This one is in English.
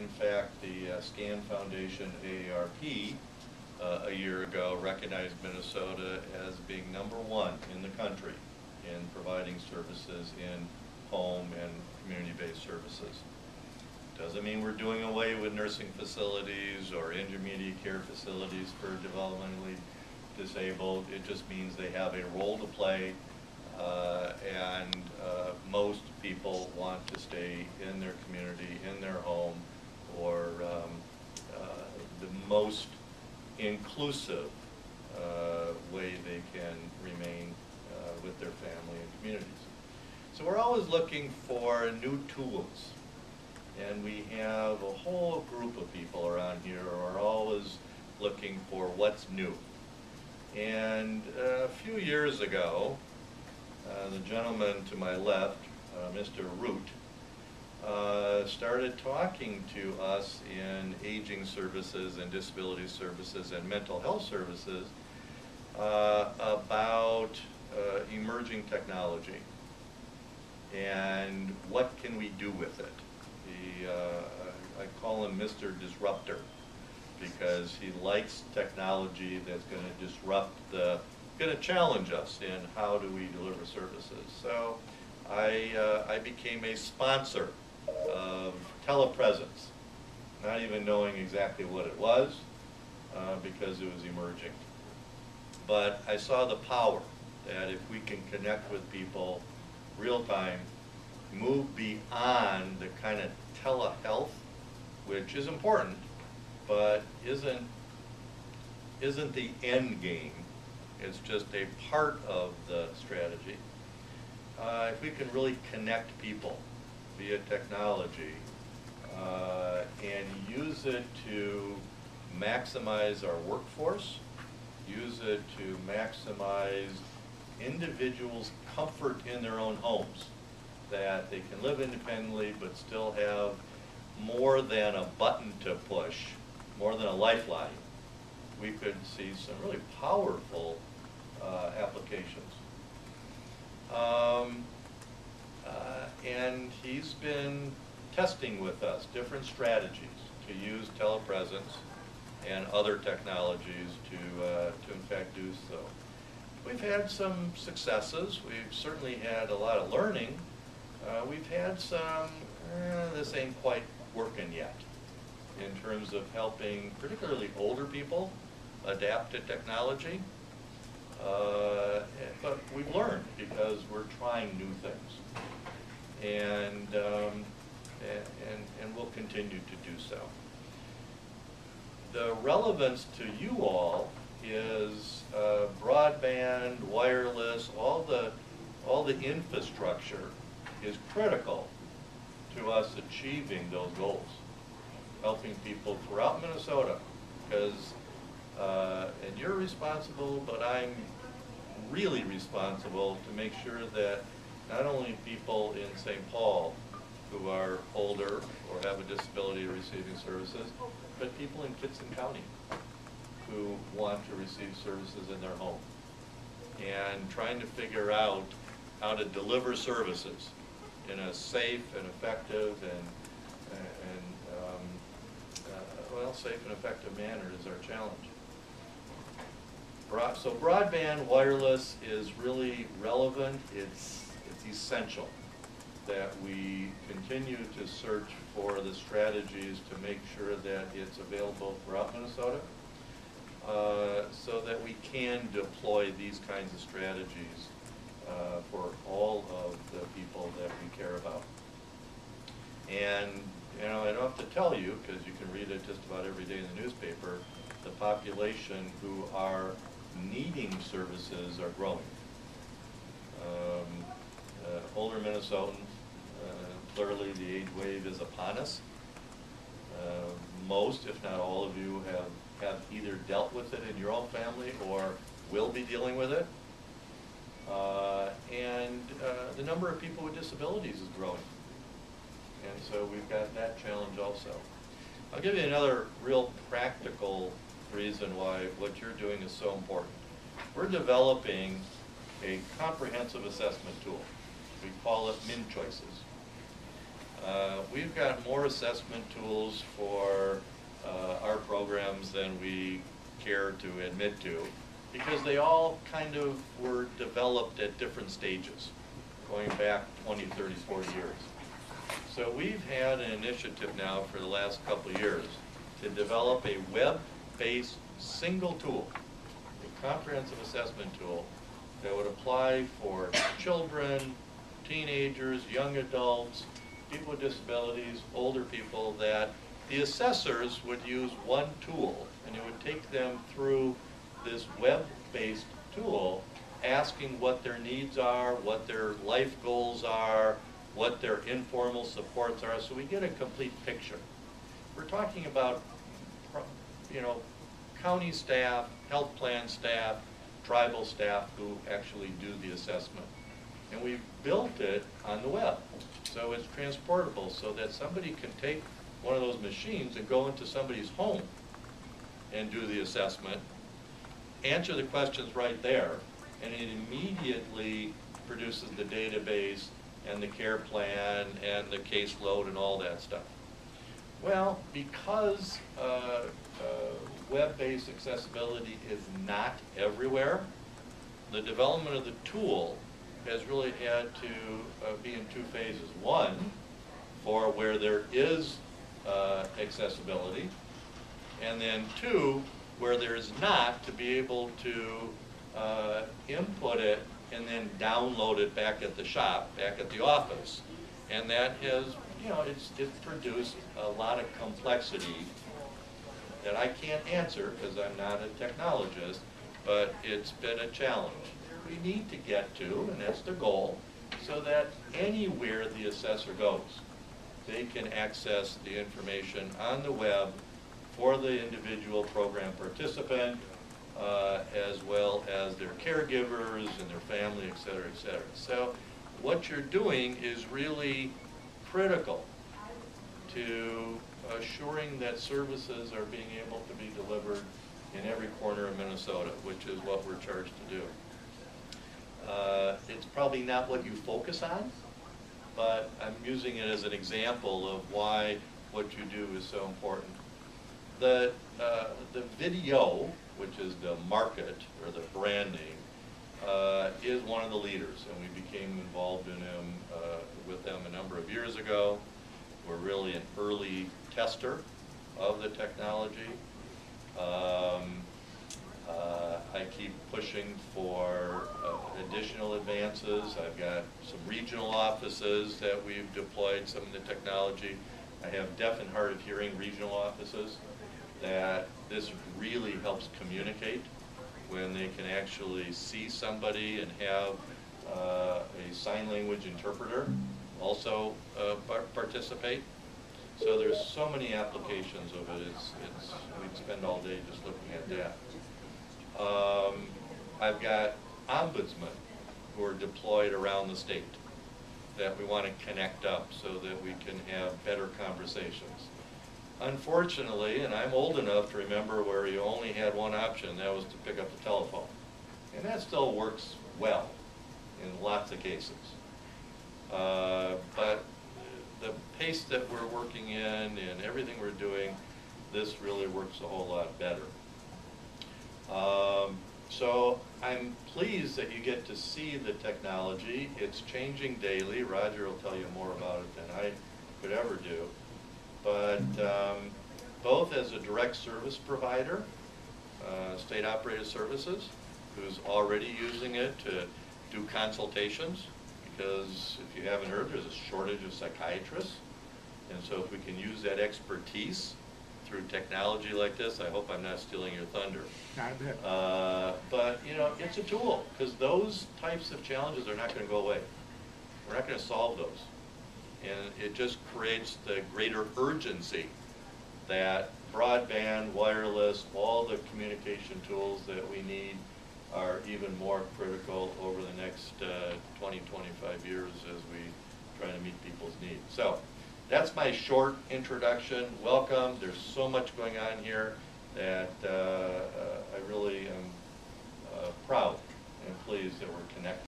in fact, the SCAN Foundation, AARP, a year ago recognized Minnesota as being #1 in the country in providing services in home and community-based services. Doesn't mean we're doing away with nursing facilities or intermediate care facilities for developmentally disabled. It just means they have a role to play, and most people want to stay in their community, in their home, or the most inclusive way they can remain with their family and communities. So we're always looking for new tools. And we have a whole group of people around here who are always looking for what's new. And a few years ago, the gentleman to my left, Mr. Root, started talking to us in aging services and disability services and mental health services about emerging technology and what can we do with it. I call him Mr. Disruptor because he likes technology that's going to disrupt going to challenge us in how do we deliver services. So I became a sponsor of telepresence, not even knowing exactly what it was because it was emerging. But I saw the power that if we can connect with people real time, move beyond the kind of telehealth, which is important, but isn't the end game. It's just a part of the strategy. If we can really connect people via technology and use it to maximize our workforce, use it to maximize individuals' comfort in their own homes, that they can live independently but still have more than a button to push, more than a lifeline, we could see some really powerful applications. And he's been testing with us different strategies to use telepresence and other technologies to in fact do so. We've had some successes. We've certainly had a lot of learning. We've had some, this ain't quite working yet in terms of helping particularly older people adapt to technology. But we've learned because we're trying new things. And we'll continue to do so. The relevance to you all is broadband, wireless, all the infrastructure is critical to us achieving those goals, helping people throughout Minnesota, because, and you're responsible, but I'm really responsible to make sure that not only people in St. Paul who are older or have a disability are receiving services, but people in Kitson County who want to receive services in their home. And trying to figure out how to deliver services in a safe and effective well, safe and effective manner is our challenge. So broadband wireless is really relevant. It's essential that we continue to search for the strategies to make sure that it's available throughout Minnesota, so that we can deploy these kinds of strategies for all of the people that we care about. And you know, I don't have to tell you, because you can read it just about every day in the newspaper, the population who are needing services are growing. Older Minnesotans, clearly the age wave is upon us. Most, if not all of you, have either dealt with it in your own family or will be dealing with it. And the number of people with disabilities is growing. And so we've got that challenge also. I'll give you another real practical reason why what you're doing is so important. We're developing a comprehensive assessment tool. We call it MIN Choices. We've got more assessment tools for our programs than we care to admit to, because they all kind of were developed at different stages, going back 20, 30, 40 years. So we've had an initiative now for the last couple of years to develop a web-based single tool, a comprehensive assessment tool that would apply for children, teenagers, young adults, people with disabilities, older people, that the assessors would use one tool and it would take them through this web-based tool, asking what their needs are, what their life goals are, what their informal supports are, so we get a complete picture. We're talking about, you know, county staff, health plan staff, tribal staff who actually do the assessment. And we've built it on the web, so it's transportable, so that somebody can take one of those machines and go into somebody's home and do the assessment, answer the questions right there, and it immediately produces the database and the care plan and the caseload and all that stuff. Well, because web-based accessibility is not everywhere, the development of the tool has really had to be in two phases. One, for where there is accessibility, and then two, where there is not, to be able to input it and then download it back at the shop, back at the office. And that has, you know, it's produced a lot of complexity that I can't answer because I'm not a technologist, but it's been a challenge. We need to get to, and that's the goal, so that anywhere the assessor goes, they can access the information on the web for the individual program participant, as well as their caregivers and their family, et cetera, et cetera. So what you're doing is really critical to assuring that services are being able to be delivered in every corner of Minnesota, which is what we're charged to do. It's probably not what you focus on, but I'm using it as an example of why what you do is so important. The video, which is the market or the brand name, is one of the leaders, and we became involved in them with them a number of years ago. We're really an early tester of the technology. I keep pushing for additional advances. I've got some regional offices that we've deployed some of the technology. I have deaf and hard of hearing regional offices that this really helps communicate when they can actually see somebody and have a sign language interpreter also participate. So there's so many applications of it. We'd spend all day just looking at that. I've got ombudsmen who are deployed around the state that we want to connect up so that we can have better conversations. Unfortunately, and I'm old enough to remember where you only had one option, that was to pick up the telephone. And that still works well in lots of cases. But the pace that we're working in and everything we're doing, this really works a whole lot better. So I'm pleased that you get to see the technology. It's changing daily. Roger will tell you more about it than I could ever do. But both as a direct service provider, state operated services, who's already using it to do consultations, because if you haven't heard, there's a shortage of psychiatrists. And so if we can use that expertise through technology like this, I hope I'm not stealing your thunder. Not a bit. But you know, it's a tool, because those types of challenges are not going to go away. We're not going to solve those. And it just creates the greater urgency that broadband, wireless, all the communication tools that we need are even more critical over the next 20, 25 years as we try to meet people's needs. So that's my short introduction. Welcome. There's so much going on here that I really am proud and pleased that we're connected.